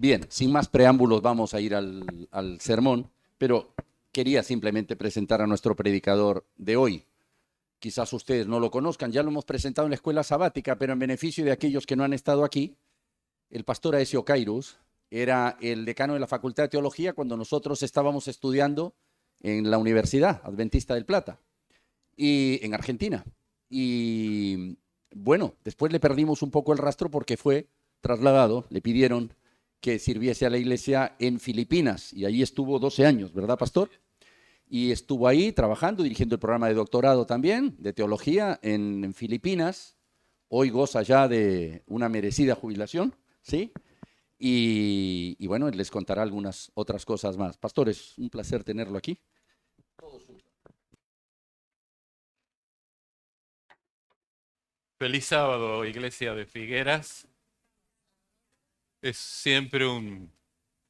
Bien, sin más preámbulos vamos a ir al sermón, pero quería simplemente presentar a nuestro predicador de hoy. Quizás ustedes no lo conozcan, ya lo hemos presentado en la escuela sabática, pero en beneficio de aquellos que no han estado aquí, el pastor Aesio Cairus era el decano de la Facultad de Teología cuando nosotros estábamos estudiando en la Universidad Adventista del Plata, y en Argentina. Y bueno, después le perdimos un poco el rastro porque fue trasladado, le pidieron que sirviese a la iglesia en Filipinas, y ahí estuvo 12 años, ¿verdad, pastor? Y estuvo ahí trabajando, dirigiendo el programa de doctorado también, de teología en Filipinas. Hoy goza ya de una merecida jubilación, ¿sí? Y bueno, él les contará algunas otras cosas más. Pastor, es un placer tenerlo aquí. Feliz sábado, Iglesia de Figueras. Es siempre un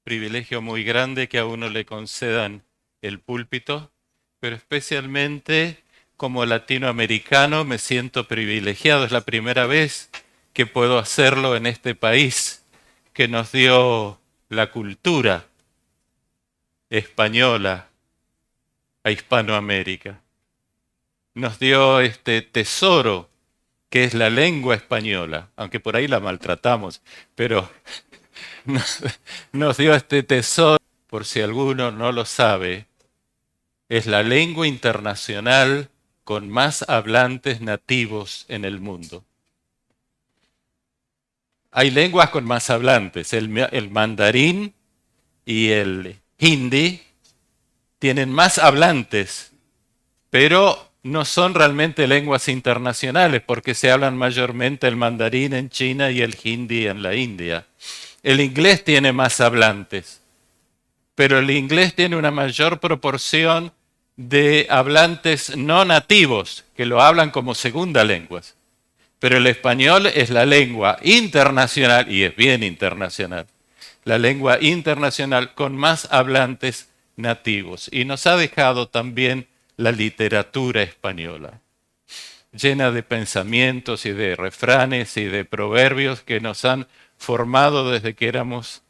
privilegio muy grande que a uno le concedan el púlpito, pero especialmente como latinoamericano me siento privilegiado. Es la primera vez que puedo hacerlo en este país que nos dio la cultura española a Hispanoamérica. Nos dio este tesoro que es la lengua española, aunque por ahí la maltratamos, pero nos dio este tesoro, por si alguno no lo sabe, es la lengua internacional con más hablantes nativos en el mundo. Hay lenguas con más hablantes, el mandarín y el hindi tienen más hablantes, pero no son realmente lenguas internacionales porque se hablan mayormente el mandarín en China y el hindi en la India. El inglés tiene más hablantes, pero el inglés tiene una mayor proporción de hablantes no nativos que lo hablan como segunda lengua. Pero el español es la lengua internacional, y es bien internacional, la lengua internacional con más hablantes nativos. Y nos ha dejado también la literatura española, llena de pensamientos y de refranes y de proverbios que nos han formado desde que éramos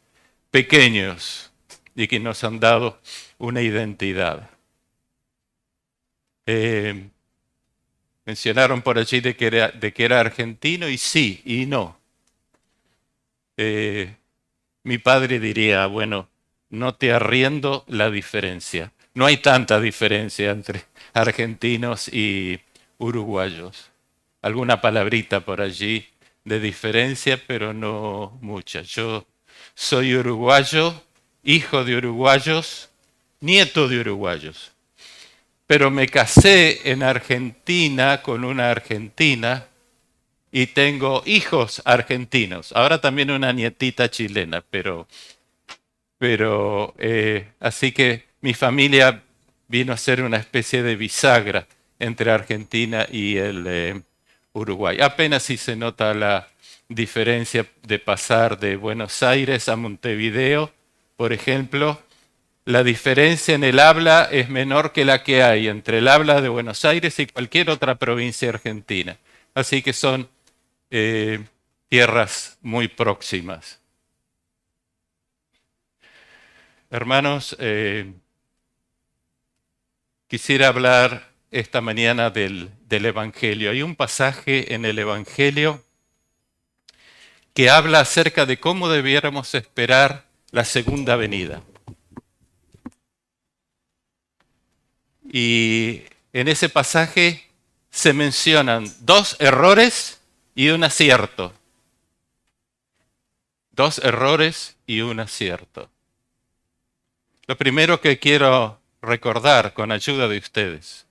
pequeños y que nos han dado una identidad. Mencionaron por allí de que era argentino, y sí y no. Mi padre diría, bueno, no te arriendo la diferencia. No hay tanta diferencia entre argentinos y uruguayos. Alguna palabrita por allí de diferencia, pero no mucha. Yo soy uruguayo, hijo de uruguayos, nieto de uruguayos. Pero me casé en Argentina con una argentina y tengo hijos argentinos. Ahora también una nietita chilena, pero así que mi familia vino a ser una especie de bisagra entre Argentina y el Uruguay. Apenas si se nota la diferencia de pasar de Buenos Aires a Montevideo, por ejemplo. La diferencia en el habla es menor que la que hay entre el habla de Buenos Aires y cualquier otra provincia argentina. Así que son tierras muy próximas. Hermanos, quisiera hablar esta mañana del Evangelio. Hay un pasaje en el Evangelio que habla acerca de cómo debiéramos esperar la segunda venida. Y en ese pasaje se mencionan 2 errores y un acierto. 2 errores y un acierto. Lo primero que quiero recordar con ayuda de ustedes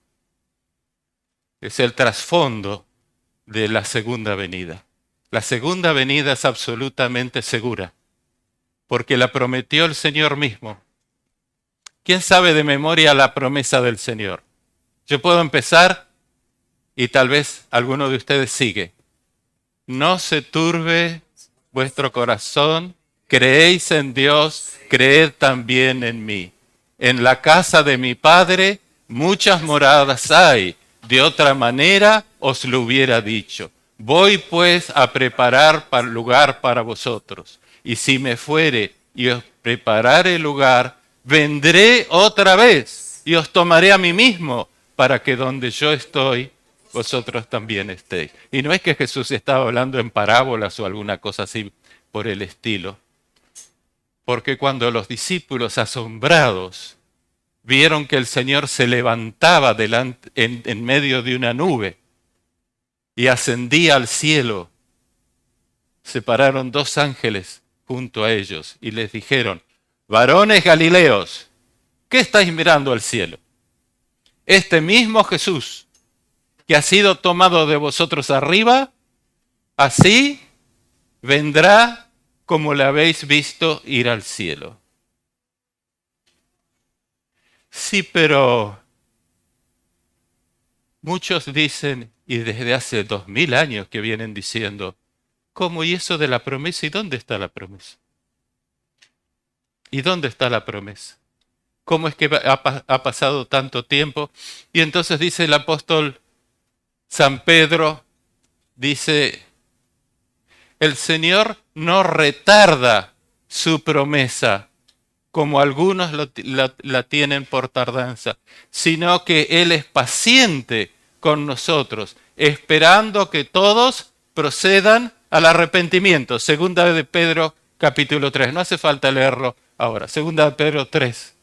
es el trasfondo de la segunda venida. La segunda venida es absolutamente segura, porque la prometió el Señor mismo. ¿Quién sabe de memoria la promesa del Señor? Yo puedo empezar y tal vez alguno de ustedes sigue. No se turbe vuestro corazón, creéis en Dios, creed también en mí. En la casa de mi Padre muchas moradas hay, de otra manera os lo hubiera dicho. Voy pues a preparar lugar para vosotros, y si me fuere y os prepararé lugar, vendré otra vez y os tomaré a mí mismo, para que donde yo estoy, vosotros también estéis. Y no es que Jesús estaba hablando en parábolas o alguna cosa así por el estilo, porque cuando los discípulos asombrados vieron que el Señor se levantaba en medio de una nube y ascendía al cielo, se pararon dos ángeles junto a ellos y les dijeron: varones Galileos, ¿qué estáis mirando al cielo? Este mismo Jesús que ha sido tomado de vosotros arriba, así vendrá como le habéis visto ir al cielo. Sí, pero muchos dicen, y desde hace 2000 años que vienen diciendo, ¿cómo y eso de la promesa? ¿Y dónde está la promesa? ¿Y dónde está la promesa? ¿Cómo es que ha pasado tanto tiempo? Y entonces dice el apóstol San Pedro, dice, el Señor no retarda su promesa, como algunos la tienen por tardanza, sino que Él es paciente con nosotros, esperando que todos procedan al arrepentimiento. Segunda de Pedro, capítulo 3. No hace falta leerlo ahora. Segunda de Pedro 3.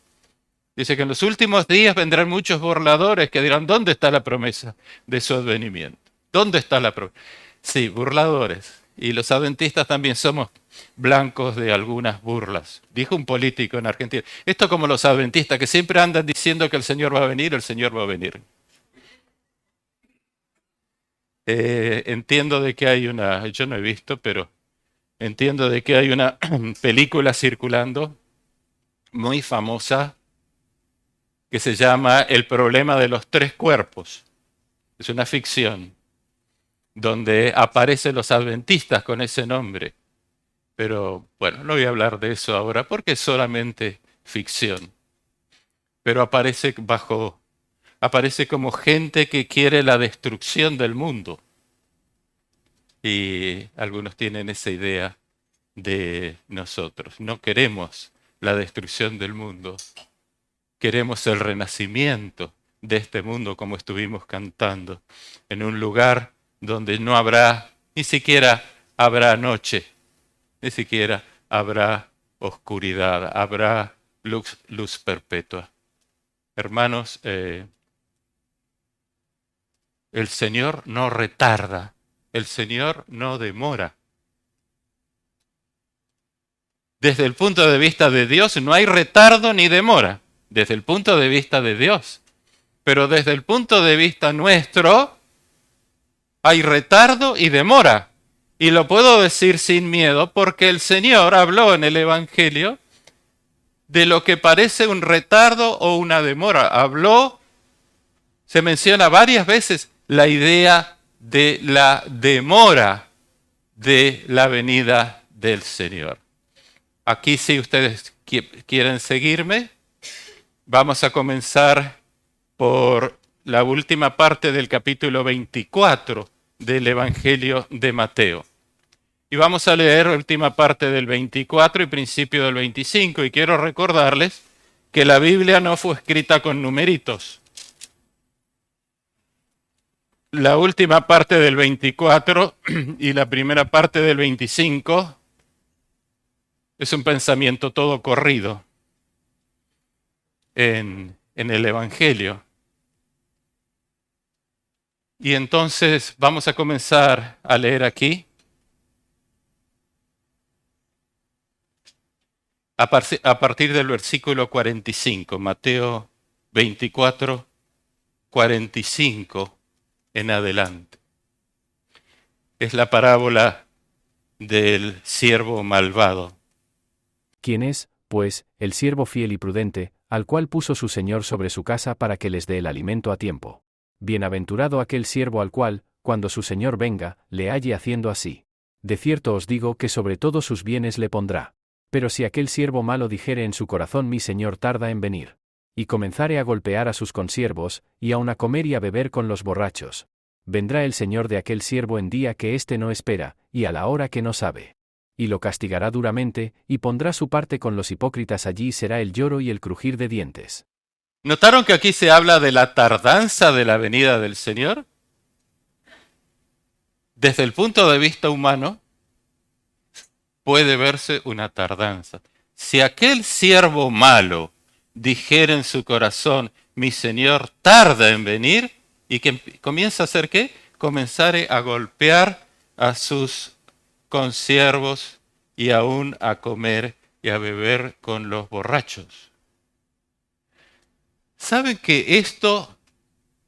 Dice que en los últimos días vendrán muchos burladores que dirán, ¿dónde está la promesa de su advenimiento? ¿Dónde está la promesa? Sí, burladores. Y los adventistas también somos blancos de algunas burlas. Dijo un político en Argentina. Esto como los adventistas que siempre andan diciendo que el Señor va a venir, el Señor va a venir. Entiendo de que hay una, yo no he visto, pero entiendo de que hay una película circulando muy famosa que se llama El problema de los tres cuerpos. Es una ficción donde aparecen los adventistas con ese nombre. Pero bueno, no voy a hablar de eso ahora porque es solamente ficción. Pero aparece como gente que quiere la destrucción del mundo. Y algunos tienen esa idea de nosotros. No queremos la destrucción del mundo. Queremos el renacimiento de este mundo, como estuvimos cantando, en un lugar donde no habrá, ni siquiera habrá noche, ni siquiera habrá oscuridad, habrá luz perpetua. Hermanos, el Señor no retarda, el Señor no demora. Desde el punto de vista de Dios no hay retardo ni demora, desde el punto de vista de Dios. Pero desde el punto de vista nuestro hay retardo y demora. Y lo puedo decir sin miedo porque el Señor habló en el Evangelio de lo que parece un retardo o una demora. Se menciona varias veces la idea de la demora de la venida del Señor. Aquí, si ustedes quieren seguirme, vamos a comenzar por la última parte del capítulo 24 del Evangelio de Mateo. Y vamos a leer la última parte del 24 y principio del 25. Y quiero recordarles que la Biblia no fue escrita con numeritos. La última parte del 24 y la primera parte del 25 es un pensamiento todo corrido en el Evangelio. Y entonces vamos a comenzar a leer aquí. A partir del versículo 45, Mateo 24, 45 en adelante. Es la parábola del siervo malvado. ¿Quién es, pues, el siervo fiel y prudente, al cual puso su señor sobre su casa para que les dé el alimento a tiempo? Bienaventurado aquel siervo al cual, cuando su señor venga, le halle haciendo así. De cierto os digo que sobre todos sus bienes le pondrá. Pero si aquel siervo malo dijere en su corazón mi señor tarda en venir, y comenzare a golpear a sus consiervos, y aun a comer y a beber con los borrachos, vendrá el señor de aquel siervo en día que éste no espera, y a la hora que no sabe. y lo castigará duramente, y pondrá su parte con los hipócritas. Allí será el lloro y el crujir de dientes. ¿Notaron que aquí se habla de la tardanza de la venida del Señor? Desde el punto de vista humano, puede verse una tardanza. Si aquel siervo malo dijera en su corazón, mi Señor tarda en venir, y que comienza a hacer ¿qué? Comenzare a golpear a sus consiervos y aún a comer y a beber con los borrachos. ¿Saben que esto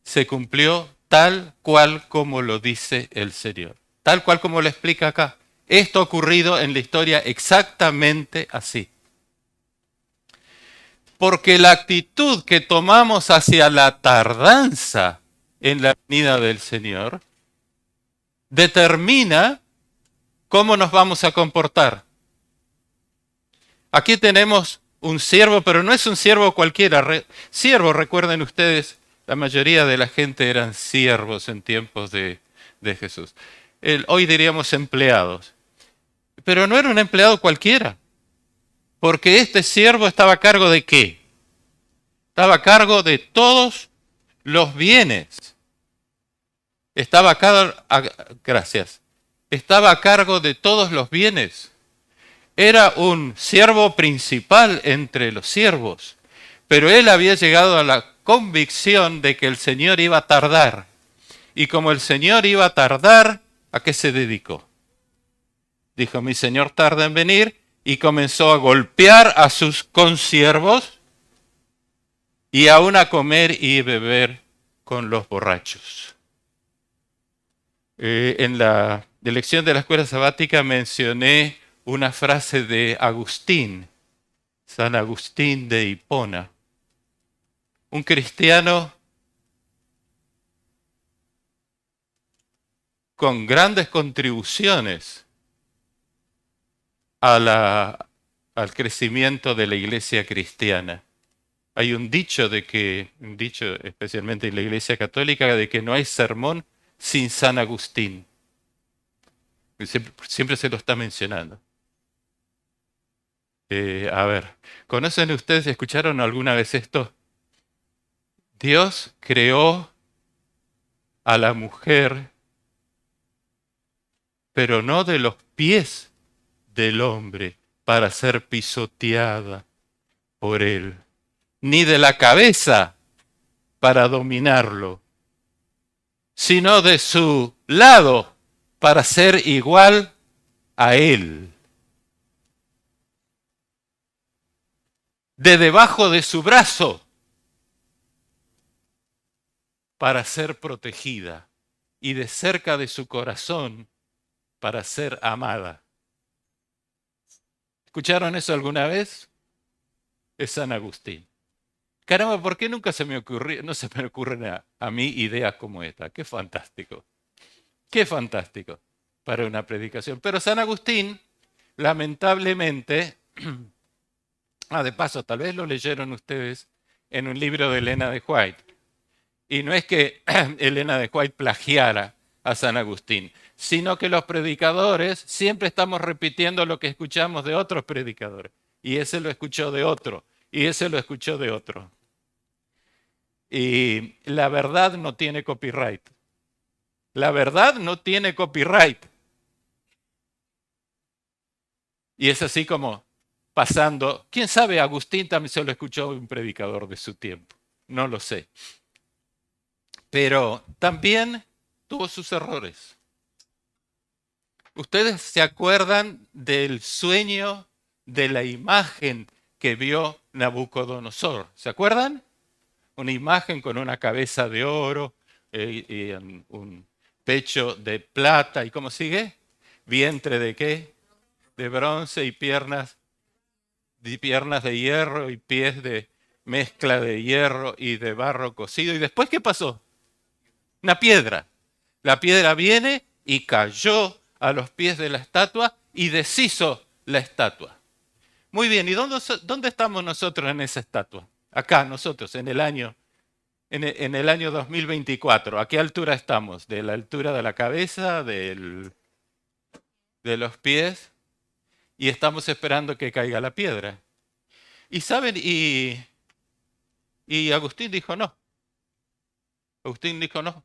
se cumplió tal cual como lo dice el Señor? Tal cual como lo explica acá. Esto ha ocurrido en la historia exactamente así. Porque la actitud que tomamos hacia la tardanza en la venida del Señor determina cómo nos vamos a comportar. Aquí tenemos un siervo, pero no es un siervo cualquiera. Siervo, recuerden ustedes, la mayoría de la gente eran siervos en tiempos de Jesús. Hoy diríamos empleados. Pero no era un empleado cualquiera. Porque este siervo estaba a cargo de ¿qué? Estaba a cargo de todos los bienes. Estaba a cargo de todos los bienes. Era un siervo principal entre los siervos, pero él había llegado a la convicción de que el Señor iba a tardar. Y como el Señor iba a tardar, ¿a qué se dedicó? Dijo, mi Señor tarda en venir, y comenzó a golpear a sus consiervos y aún a comer y beber con los borrachos. En la lección de la escuela sabática mencioné una frase de Agustín, San Agustín de Hipona, un cristiano con grandes contribuciones al crecimiento de la iglesia cristiana. Hay un dicho especialmente en la iglesia católica, de que no hay sermón sin San Agustín. Siempre se lo está mencionando. ¿Conocen ustedes, escucharon alguna vez esto? Dios creó a la mujer, pero no de los pies del hombre para ser pisoteada por él, ni de la cabeza para dominarlo, sino de su lado para ser igual a él. De debajo de su brazo para ser protegida, y de cerca de su corazón para ser amada. ¿Escucharon eso alguna vez? Es San Agustín. Caramba, ¿por qué nunca no se me ocurren a mí ideas como esta? Qué fantástico. Qué fantástico para una predicación. Pero San Agustín, lamentablemente, de paso, tal vez lo leyeron ustedes en un libro de Elena de White. Y no es que Elena de White plagiara a San Agustín, sino que los predicadores siempre estamos repitiendo lo que escuchamos de otros predicadores. Y ese lo escuchó de otro, y ese lo escuchó de otro. Y la verdad no tiene copyright. La verdad no tiene copyright. Y es así como pasando. ¿Quién sabe? Agustín también se lo escuchó un predicador de su tiempo. No lo sé. Pero también tuvo sus errores. ¿Ustedes se acuerdan del sueño de la imagen que vio Nabucodonosor? ¿Se acuerdan? Una imagen con una cabeza de oro y un pecho de plata. ¿Y cómo sigue? ¿Vientre de qué? De bronce y piernas de hierro y pies de mezcla de hierro y de barro cocido. ¿Y después qué pasó? Una piedra. La piedra viene y cayó a los pies de la estatua y deshizo la estatua. Muy bien, ¿y dónde estamos nosotros en esa estatua? Acá nosotros, en el año 2024. ¿A qué altura estamos? ¿De la altura de la cabeza? ¿De los pies? y estamos esperando que caiga la piedra. Y saben, y Agustín dijo no. Agustín dijo no.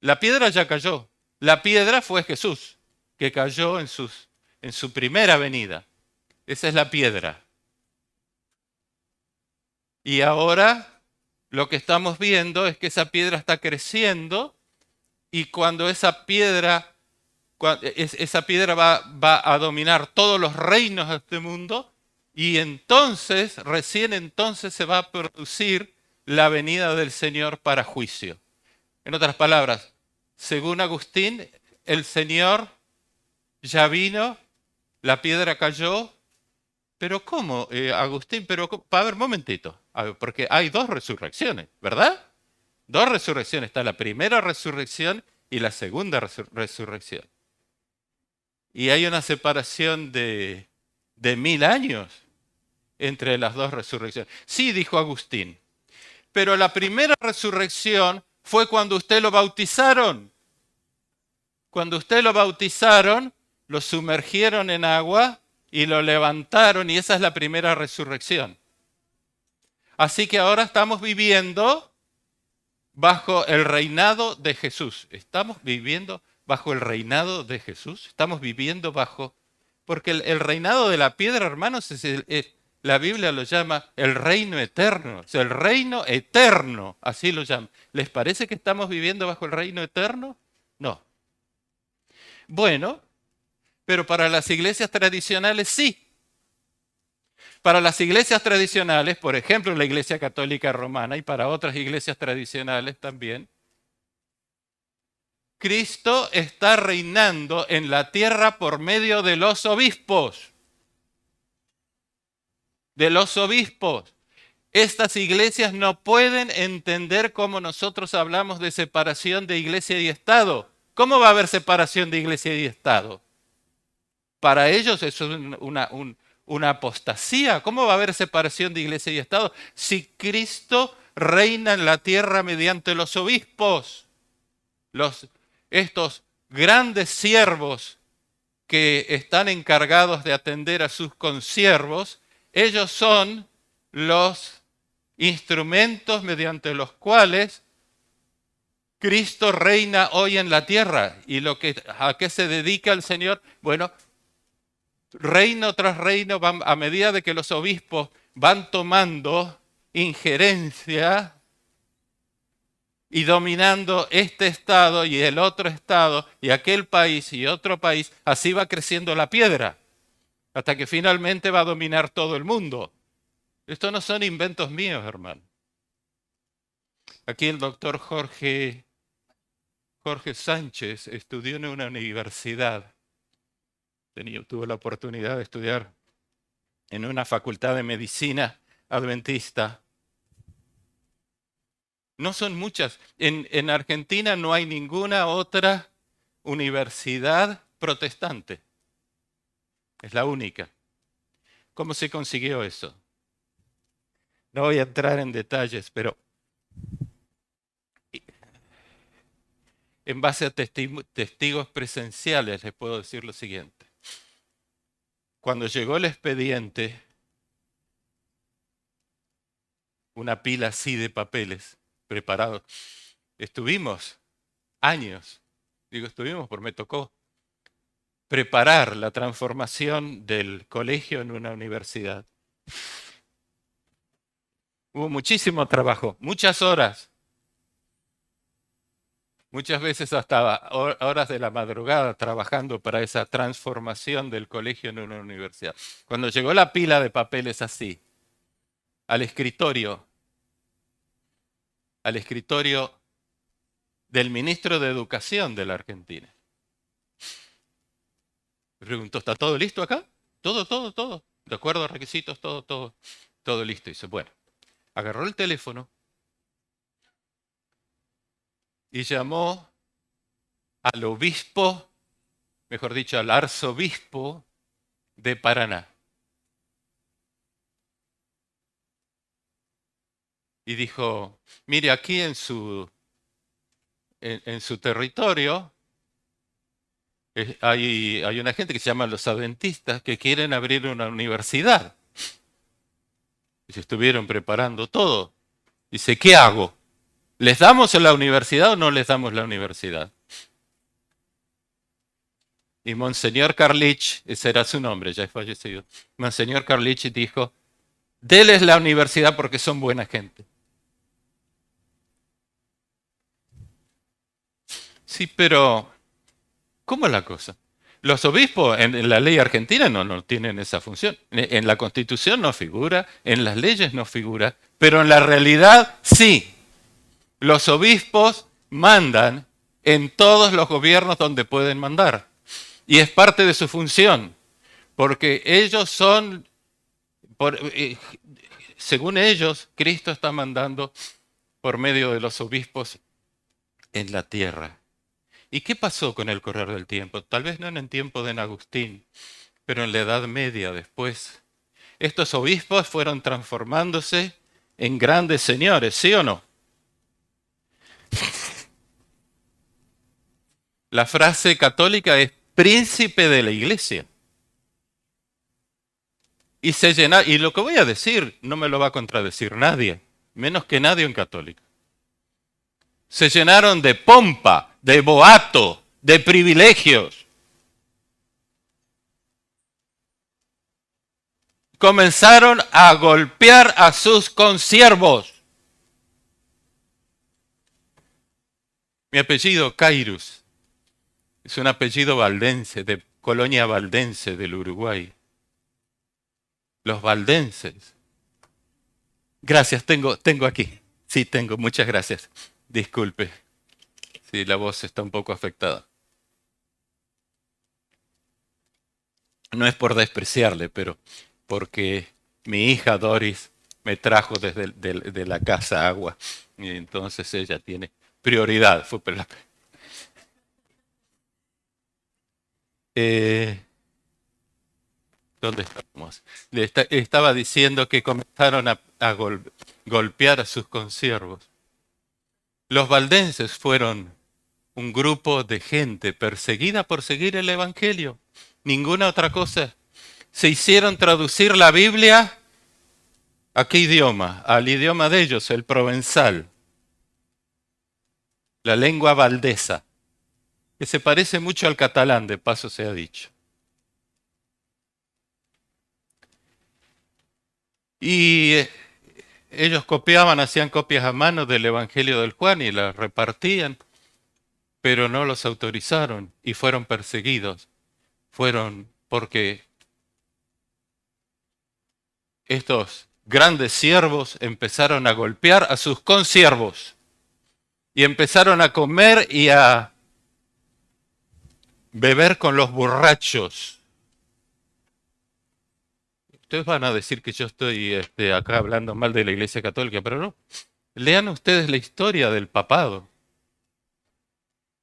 La piedra ya cayó. La piedra fue Jesús, que cayó en su primera venida. Esa es la piedra. Y ahora lo que estamos viendo es que esa piedra está creciendo y cuando esa piedra va a dominar todos los reinos de este mundo y entonces, recién entonces se va a producir la venida del Señor para juicio. En otras palabras, según Agustín, el Señor ya vino, la piedra cayó. Pero ¿cómo, Agustín? Pero a ver, un momentito. A ver, porque hay dos resurrecciones, ¿verdad? Dos resurrecciones. Está la primera resurrección y la segunda resurrección. Y hay una separación de 1000 años entre las dos resurrecciones. Sí, dijo Agustín. Pero la primera resurrección fue cuando usted lo bautizaron. Cuando usted lo bautizaron, lo sumergieron en agua y lo levantaron y esa es la primera resurrección. Así que ahora estamos viviendo bajo el reinado de Jesús. Estamos viviendo bajo el reinado de Jesús. Estamos viviendo bajo... Porque el reinado de la piedra, hermanos, la Biblia lo llama el reino eterno. O sea, el reino eterno, así lo llama. ¿Les parece que estamos viviendo bajo el reino eterno? No. Bueno, pero para las iglesias tradicionales sí. Para las iglesias tradicionales, por ejemplo, la Iglesia Católica Romana y para otras iglesias tradicionales también, Cristo está reinando en la tierra por medio de los obispos. De los obispos. Estas iglesias no pueden entender cómo nosotros hablamos de separación de iglesia y Estado. ¿Cómo va a haber separación de iglesia y Estado? Para ellos eso es una apostasía. ¿Cómo va a haber separación de iglesia y Estado si Cristo reina en la tierra mediante los obispos? Estos grandes siervos que están encargados de atender a sus consiervos, ellos son los instrumentos mediante los cuales Cristo reina hoy en la tierra. ¿Y a qué se dedica el Señor? Bueno, reino tras reino, a medida de que los obispos van tomando injerencia y dominando este estado y el otro estado y aquel país y otro país, así va creciendo la piedra, hasta que finalmente va a dominar todo el mundo. Estos no son inventos míos, hermano. Aquí el doctor Jorge Sánchez estudió en una universidad. Tuve la oportunidad de estudiar en una facultad de medicina adventista. No son muchas. En Argentina no hay ninguna otra universidad protestante. Es la única. ¿Cómo se consiguió eso? No voy a entrar en detalles, pero en base a testigos presenciales les puedo decir lo siguiente. Cuando llegó el expediente, una pila así de papeles preparados, estuvimos años, porque me tocó preparar la transformación del colegio en una universidad. Hubo muchísimo trabajo, muchas horas, muchas veces hasta horas de la madrugada trabajando para esa transformación del colegio en una universidad. Cuando llegó la pila de papeles así, al escritorio del ministro de Educación de la Argentina. Me preguntó, ¿está todo listo acá? Todo. De acuerdo a requisitos, todo listo. Y dice, bueno, agarró el teléfono y llamó al obispo, mejor dicho, al arzobispo de Paraná. Y dijo, mire, aquí en su territorio Hay una gente que se llama los adventistas que quieren abrir una universidad. Y se estuvieron preparando todo. Dice, ¿qué hago? ¿Les damos la universidad o no les damos la universidad? Y Monseñor Carlich, ese era su nombre, ya es fallecido, Monseñor Carlich dijo, déles la universidad porque son buena gente. Sí, pero ¿cómo es la cosa? Los obispos en la ley argentina no tienen esa función. En la Constitución no figura, en las leyes no figura, pero en la realidad sí. Los obispos mandan en todos los gobiernos donde pueden mandar. Y es parte de su función, porque ellos son, según ellos, Cristo está mandando por medio de los obispos en la tierra. ¿Y qué pasó con el correr del tiempo? Tal vez no en el tiempo de Agustín, pero en la Edad Media después. Estos obispos fueron transformándose en grandes señores, ¿sí o no? La frase católica es príncipe de la iglesia. Y se llena, y lo que voy a decir no me lo va a contradecir nadie, menos que nadie en católico. Se llenaron de pompa, de boato, de privilegios. Comenzaron a golpear a sus consiervos. Mi apellido, Cairus, es un apellido valdense, de colonia valdense del Uruguay. Los valdenses. Gracias, tengo aquí. Sí, tengo, muchas gracias. Disculpe, si la voz está un poco afectada. No es por despreciarle, pero porque mi hija Doris me trajo desde de la casa agua y entonces ella tiene prioridad. ¿Dónde estamos? Estaba diciendo que comenzaron a golpear a sus consiervos. Los valdenses fueron un grupo de gente perseguida por seguir el Evangelio. Ninguna otra cosa. Se hicieron traducir la Biblia ¿a qué idioma? Al idioma de ellos, el provenzal. La lengua valdesa, que se parece mucho al catalán, de paso se ha dicho. Y ellos copiaban, hacían copias a mano del Evangelio del Juan y las repartían, pero no los autorizaron y fueron perseguidos. Fueron porque estos grandes siervos empezaron a golpear a sus consiervos y empezaron a comer y a beber con los borrachos. Ustedes van a decir que yo estoy acá hablando mal de la Iglesia Católica, pero no. Lean ustedes la historia del papado.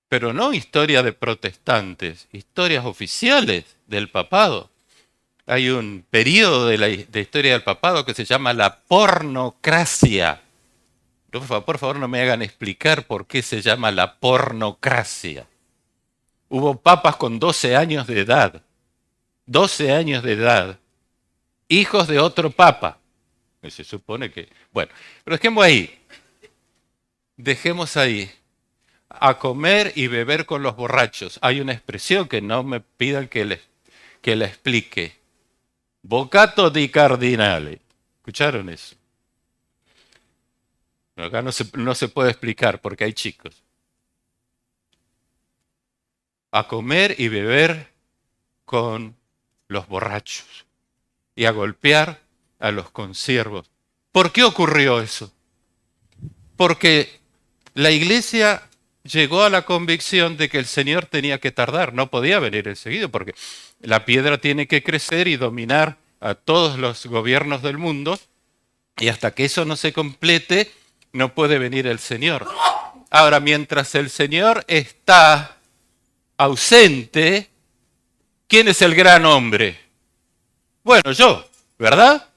Pero no historia de protestantes, historias oficiales del papado. Hay un periodo de historia del papado que se llama la pornocracia. Por favor, no me hagan explicar por qué se llama la pornocracia. Hubo papas con 12 años de edad. 12 años de edad. Hijos de otro papa. Se supone que... Bueno, pero dejemos ahí. Dejemos ahí. A comer y beber con los borrachos. Hay una expresión que no me pidan que la explique. Bocato di cardinale. ¿Escucharon eso? Acá no se puede explicar porque hay chicos. A comer y beber con los borrachos. Y a golpear a los consiervos. ¿Por qué ocurrió eso? Porque la iglesia llegó a la convicción de que el Señor tenía que tardar, no podía venir enseguida, porque la piedra tiene que crecer y dominar a todos los gobiernos del mundo, y hasta que eso no se complete, no puede venir el Señor. Ahora, mientras el Señor está ausente, ¿quién es el gran hombre? Bueno, yo, ¿verdad?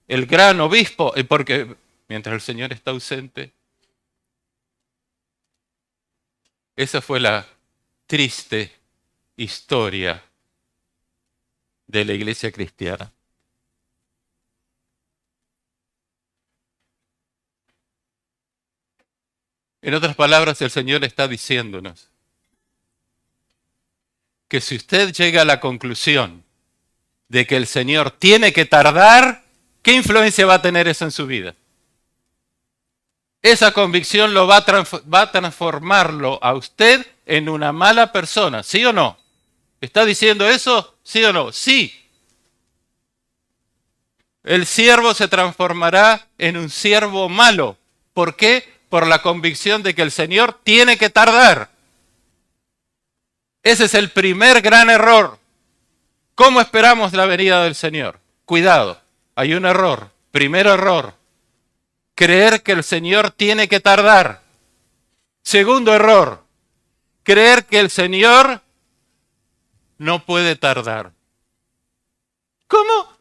El gran obispo, porque mientras el Señor está ausente, esa fue la triste historia de la iglesia cristiana. En otras palabras, el Señor está diciéndonos que si usted llega a la conclusión de que el Señor tiene que tardar, ¿qué influencia va a tener eso en su vida? Esa convicción va a transformarlo a usted en una mala persona, ¿sí o no? ¿Está diciendo eso? ¿Sí o no? Sí. El siervo se transformará en un siervo malo. ¿Por qué? Por la convicción de que el Señor tiene que tardar. Ese es el primer gran error. ¿Cómo esperamos la venida del Señor? Cuidado, hay un error. Primer error, creer que el Señor tiene que tardar. Segundo error, creer que el Señor no puede tardar. ¿Cómo?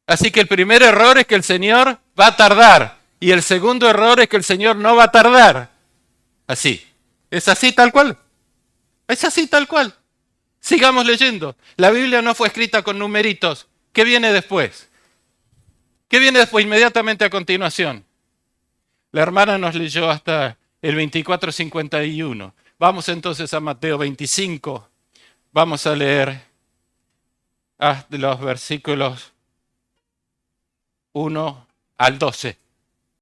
Así que el primer error es que el Señor va a tardar. Y el segundo error es que el Señor no va a tardar. Así. ¿Es así tal cual? Es así tal cual. Sigamos leyendo. La Biblia no fue escrita con numeritos. ¿Qué viene después? ¿Qué viene después? Inmediatamente a continuación. La hermana nos leyó hasta el 24:51. Vamos entonces a Mateo 25. Vamos a leer hasta los versículos 1 al 12.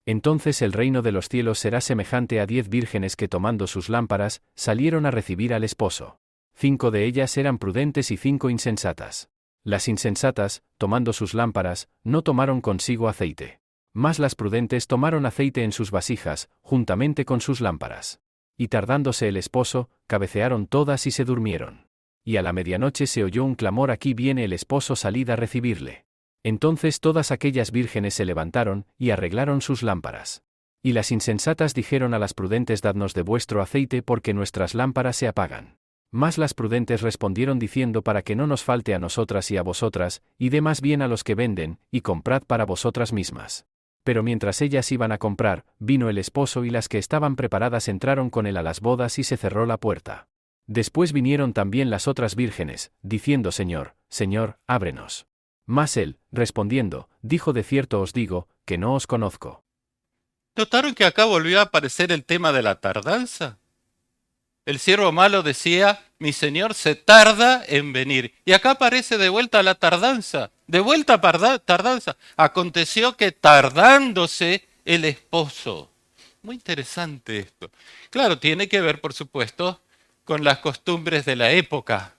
Entonces el reino de los cielos será semejante a 10 vírgenes que tomando sus lámparas, salieron a recibir al esposo. 5 de ellas eran prudentes y 5 insensatas. Las insensatas, tomando sus lámparas, no tomaron consigo aceite. Mas las prudentes tomaron aceite en sus vasijas, juntamente con sus lámparas. Y tardándose el esposo, cabecearon todas y se durmieron. Y a la medianoche se oyó un clamor: aquí viene el esposo, salid a recibirle. Entonces todas aquellas vírgenes se levantaron, y arreglaron sus lámparas. Y las insensatas dijeron a las prudentes: dadnos de vuestro aceite, porque nuestras lámparas se apagan. Mas las prudentes respondieron diciendo: para que no nos falte a nosotras y a vosotras, y dé más bien a los que venden, y comprad para vosotras mismas. Pero mientras ellas iban a comprar, vino el esposo, y las que estaban preparadas entraron con él a las bodas, y se cerró la puerta. Después vinieron también las otras vírgenes, diciendo: Señor, Señor, ábrenos. Mas él, respondiendo, dijo: de cierto os digo, que no os conozco. ¿Notaron que acá volvió a aparecer el tema de la tardanza? El siervo malo decía: mi señor se tarda en venir. Y acá aparece de vuelta la tardanza. De vuelta tardanza. Aconteció que tardándose el esposo. Muy interesante esto. Claro, tiene que ver, por supuesto, con las costumbres de la época.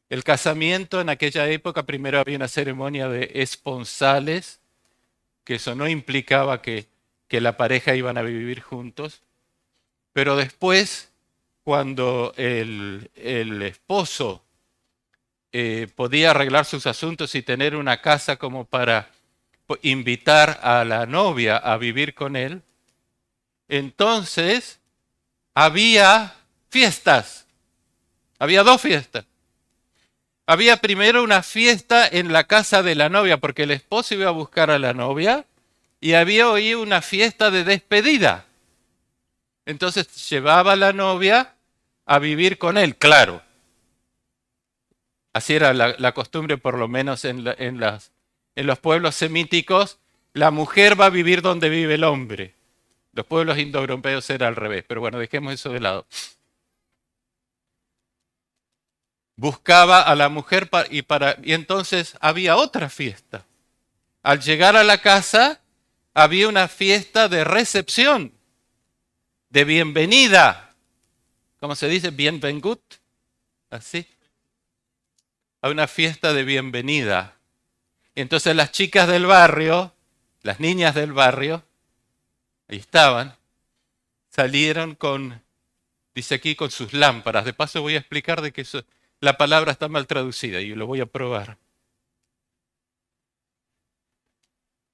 El casamiento en aquella época, primero había una ceremonia de esponsales, que eso no implicaba que la pareja iban a vivir juntos, pero después, cuando el esposo podía arreglar sus asuntos y tener una casa como para invitar a la novia a vivir con él, entonces había fiestas, había 2 fiestas. Había primero una fiesta en la casa de la novia, porque el esposo iba a buscar a la novia, y había hoy una fiesta de despedida. Entonces llevaba a la novia a vivir con él, claro. Así era la costumbre, por lo menos en los pueblos semíticos. La mujer va a vivir donde vive el hombre. Los pueblos indoeuropeos era al revés, pero bueno, dejemos eso de lado. Buscaba a la mujer y entonces había otra fiesta. Al llegar a la casa había una fiesta de recepción, de bienvenida. ¿Cómo se dice? Bienvenut. Así. A una fiesta de bienvenida. Y entonces las chicas del barrio, las niñas del barrio, ahí estaban, salieron dice aquí, con sus lámparas. De paso voy a explicar de que la palabra está mal traducida y lo voy a probar.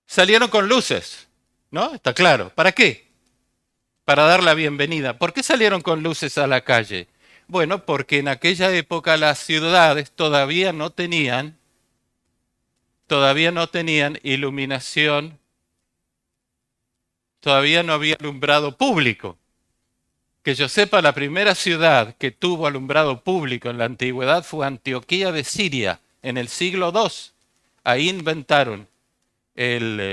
Salieron con luces, ¿no? Está claro. ¿Para qué? Para dar la bienvenida. ¿Por qué salieron con luces a la calle? Bueno, porque en aquella época las ciudades todavía no tenían iluminación, todavía no había alumbrado público. que yo sepa, la primera ciudad que tuvo alumbrado público en la antigüedad fue Antioquía de Siria, en el siglo II. Ahí inventaron eran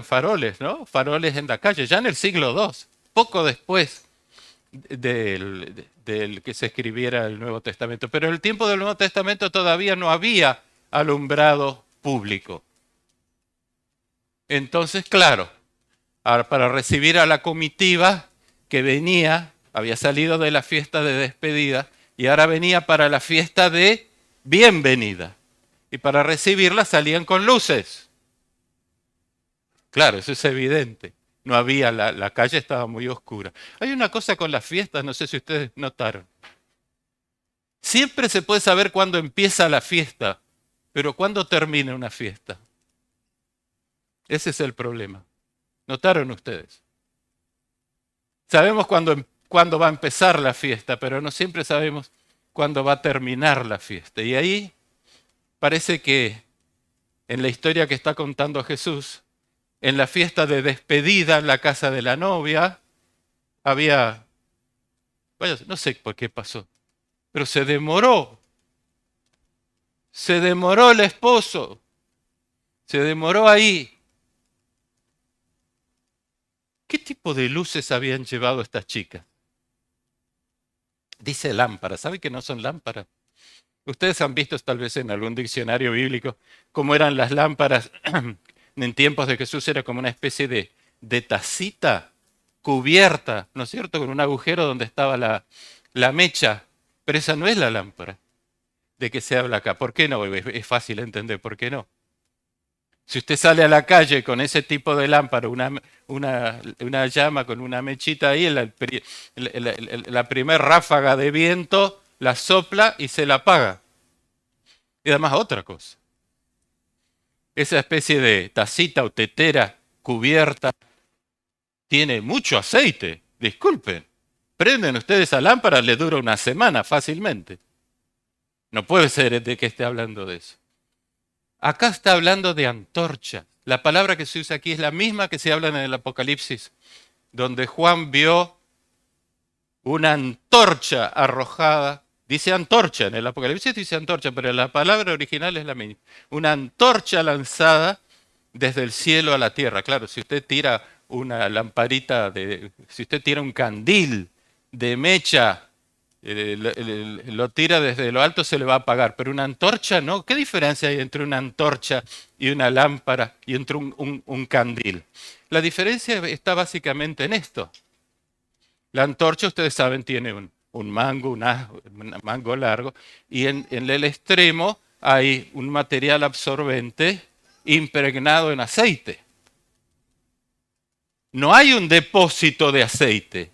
faroles, ¿no? Faroles en la calle, ya en el siglo II, poco después del que se escribiera el Nuevo Testamento. Pero en el tiempo del Nuevo Testamento todavía no había alumbrado público. Entonces, claro, para recibir a la comitiva que venía, había salido de la fiesta de despedida y ahora venía para la fiesta de bienvenida. Y para recibirla salían con luces. Claro, eso es evidente. No había, la calle estaba muy oscura. Hay una cosa con las fiestas, no sé si ustedes notaron. Siempre se puede saber cuándo empieza la fiesta, pero cuándo termina una fiesta. Ese es el problema. ¿Notaron ustedes? Sabemos cuándo va a empezar la fiesta, pero no siempre sabemos cuándo va a terminar la fiesta. Y ahí parece que en la historia que está contando Jesús, en la fiesta de despedida en la casa de la novia, había, no sé por qué pasó, pero se demoró el esposo, se demoró ahí. ¿Qué tipo de luces habían llevado estas chicas? Dice lámparas, ¿sabe que no son lámparas? Ustedes han visto tal vez en algún diccionario bíblico cómo eran las lámparas en tiempos de Jesús, era como una especie de tacita cubierta, ¿no es cierto?, con un agujero donde estaba la mecha. Pero esa no es la lámpara de que se habla acá. ¿Por qué no? Es fácil entender por qué no. Si usted sale a la calle con ese tipo de lámpara, una llama con una mechita ahí, la primera ráfaga de viento la sopla y se la apaga. Y además otra cosa. Esa especie de tacita o tetera cubierta tiene mucho aceite. Disculpen. Prenden ustedes esa lámpara, le dura una semana fácilmente. No puede ser de que esté hablando de eso. Acá está hablando de antorcha. La palabra que se usa aquí es la misma que se habla en el Apocalipsis, donde Juan vio una antorcha arrojada. Dice antorcha, en el Apocalipsis dice antorcha, pero la palabra original es la misma. Una antorcha lanzada desde el cielo a la tierra. Claro, si usted tira una lamparita, si usted tira un candil de mecha, lo tira desde lo alto, se le va a apagar. Pero una antorcha no. ¿Qué diferencia hay entre una antorcha y una lámpara y entre un candil? La diferencia está básicamente en esto. La antorcha, ustedes saben, tiene un mango, un mango largo, y en el extremo hay un material absorbente impregnado en aceite. No hay un depósito de aceite.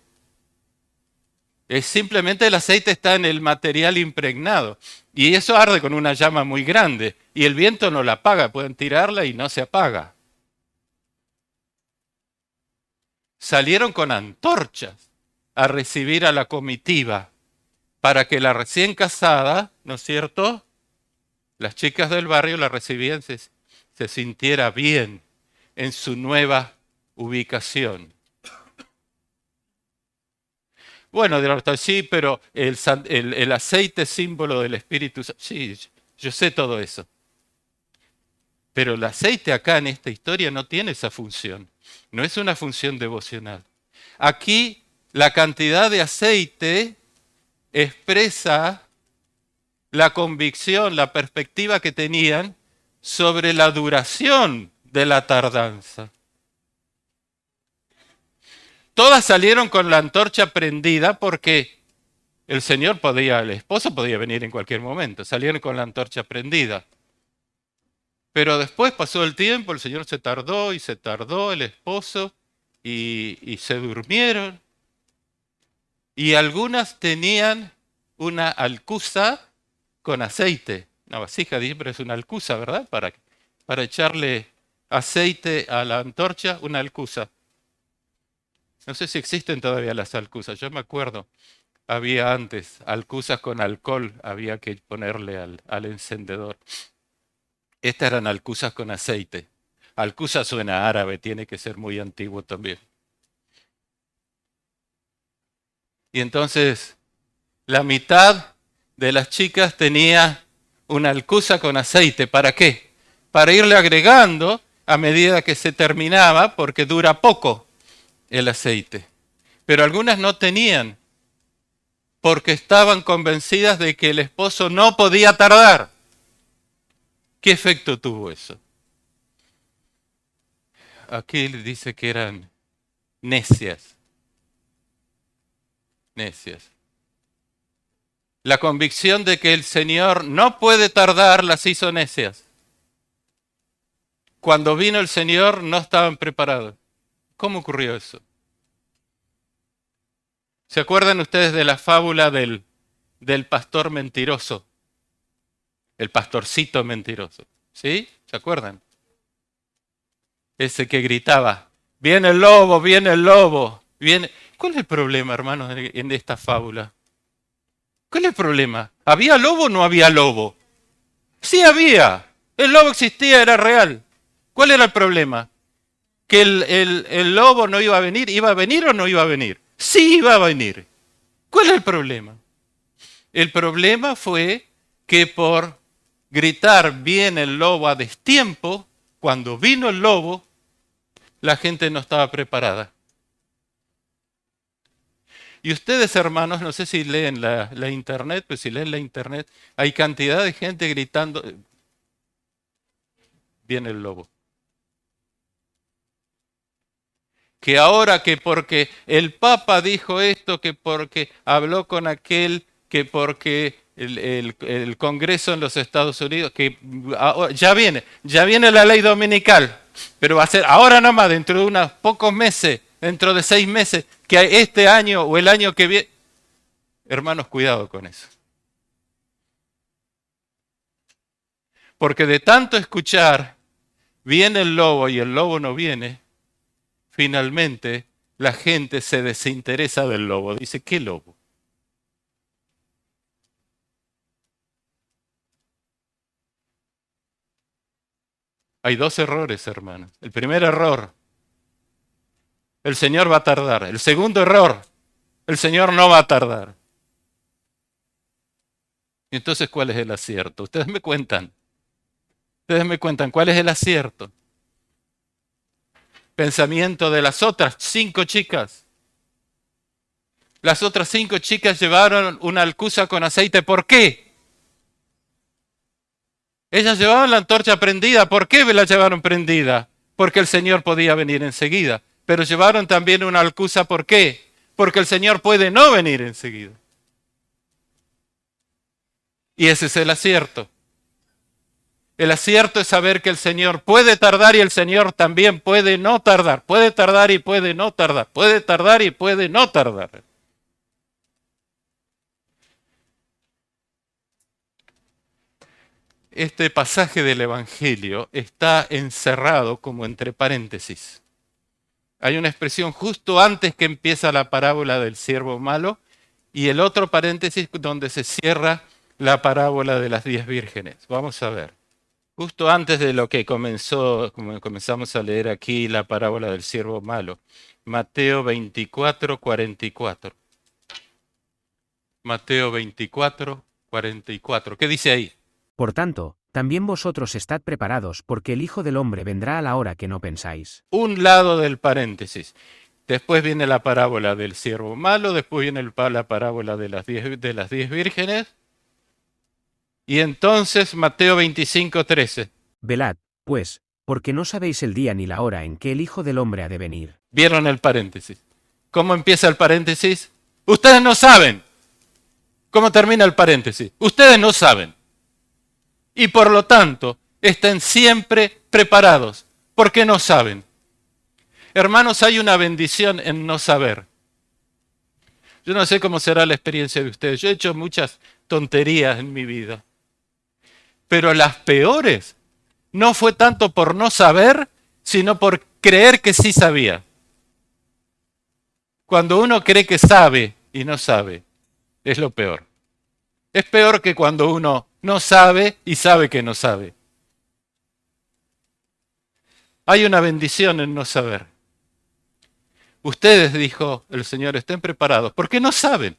Es simplemente el aceite está en el material impregnado. Y eso arde con una llama muy grande. Y el viento no la apaga. Pueden tirarla y no se apaga. Salieron con antorchas a recibir a la comitiva para que la recién casada, ¿no es cierto?, las chicas del barrio la recibían, se sintiera bien en su nueva ubicación. Bueno, sí, pero el aceite es símbolo del Espíritu Santo. Sí, yo sé todo eso. Pero el aceite acá en esta historia no tiene esa función. No es una función devocional. Aquí la cantidad de aceite expresa la convicción, la perspectiva que tenían sobre la duración de la tardanza. Todas salieron con la antorcha prendida porque el esposo podía venir en cualquier momento. Salieron con la antorcha prendida. Pero después pasó el tiempo, el Señor se tardó, el esposo, y se durmieron. Y algunas tenían una alcuza con aceite. Una vasija siempre es una alcuza, ¿verdad? Para echarle aceite a la antorcha, una alcuza. No sé si existen todavía las alcuzas. Yo me acuerdo, había antes alcuzas con alcohol, había que ponerle al encendedor. Estas eran alcuzas con aceite. Alcuza suena árabe, tiene que ser muy antiguo también. Y entonces la mitad de las chicas tenía una alcuza con aceite. ¿Para qué? Para irle agregando a medida que se terminaba, porque dura poco el aceite. Pero algunas no tenían, porque estaban convencidas de que el esposo no podía tardar. ¿Qué efecto tuvo eso? Aquí dice que eran necias. Necias. La convicción de que el Señor no puede tardar las hizo necias. Cuando vino el Señor no estaban preparados. ¿Cómo ocurrió eso? ¿Se acuerdan ustedes de la fábula del pastor mentiroso? El pastorcito mentiroso. ¿Sí? ¿Se acuerdan? Ese que gritaba, viene el lobo, viene el lobo. Viene. ¿Cuál es el problema, hermanos, en esta fábula? ¿Cuál es el problema? ¿Había lobo o no había lobo? Sí había. El lobo existía, era real. ¿Cuál era el problema? ¿Que el lobo no iba a venir? ¿Iba a venir o no iba a venir? Sí iba a venir. ¿Cuál es el problema? El problema fue que por gritar viene el lobo a destiempo, cuando vino el lobo, la gente no estaba preparada. Y ustedes, hermanos, no sé si leen la internet, pues si leen la internet, hay cantidad de gente gritando, viene el lobo. Que ahora que porque el Papa dijo esto, que porque habló con aquel, que porque el Congreso en los Estados Unidos, que ya viene la ley dominical, pero va a ser ahora nomás, dentro de unos pocos meses, dentro de 6 meses, que este año o el año que viene. Hermanos, cuidado con eso. Porque de tanto escuchar, viene el lobo y el lobo no viene, finalmente la gente se desinteresa del lobo. Dice, ¿qué lobo? Hay 2 errores, hermanos. El primer error, el Señor va a tardar. El segundo error, el Señor no va a tardar. Y entonces, ¿cuál es el acierto? Ustedes me cuentan, ¿cuál es el acierto? Pensamiento de las otras 5 chicas. Las otras 5 chicas llevaron una alcuza con aceite. ¿Por qué? Ellas llevaban la antorcha prendida. ¿Por qué la llevaron prendida? Porque el Señor podía venir enseguida. Pero llevaron también una alcuza. ¿Por qué? Porque el Señor puede no venir enseguida. Y ese es el acierto. El acierto es saber que el Señor puede tardar y el Señor también puede no tardar. Puede tardar y puede no tardar. Puede tardar y puede no tardar. Este pasaje del Evangelio está encerrado como entre paréntesis. Hay una expresión justo antes que empieza la parábola del siervo malo y el otro paréntesis donde se cierra la parábola de las 10 vírgenes. Vamos a ver. Justo antes de lo que comenzamos a leer aquí la parábola del siervo malo. Mateo 24, 44. Mateo 24, 44. ¿Qué dice ahí? Por tanto, también vosotros estad preparados, porque el Hijo del Hombre vendrá a la hora que no pensáis. Un lado del paréntesis. Después viene la parábola del siervo malo, después viene la parábola de las 10 vírgenes. Y entonces Mateo 25, 13. Velad, pues, porque no sabéis el día ni la hora en que el Hijo del Hombre ha de venir. ¿Vieron el paréntesis? ¿Cómo empieza el paréntesis? Ustedes no saben. ¿Cómo termina el paréntesis? Ustedes no saben. Y por lo tanto, estén siempre preparados, porque no saben. Hermanos, hay una bendición en no saber. Yo no sé cómo será la experiencia de ustedes. Yo he hecho muchas tonterías en mi vida. Pero las peores no fue tanto por no saber, sino por creer que sí sabía. Cuando uno cree que sabe y no sabe, es lo peor. Es peor que cuando uno no sabe y sabe que no sabe. Hay una bendición en no saber. Ustedes, dijo el Señor, estén preparados, porque no saben.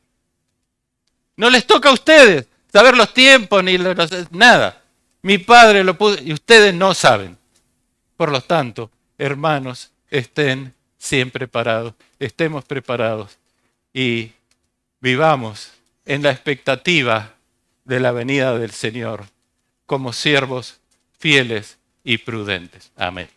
No les toca a ustedes saber los tiempos ni nada. Mi Padre lo puso y ustedes no saben. Por lo tanto, hermanos, estén siempre preparados, estemos preparados y vivamos en la expectativa de la venida del Señor como siervos fieles y prudentes. Amén.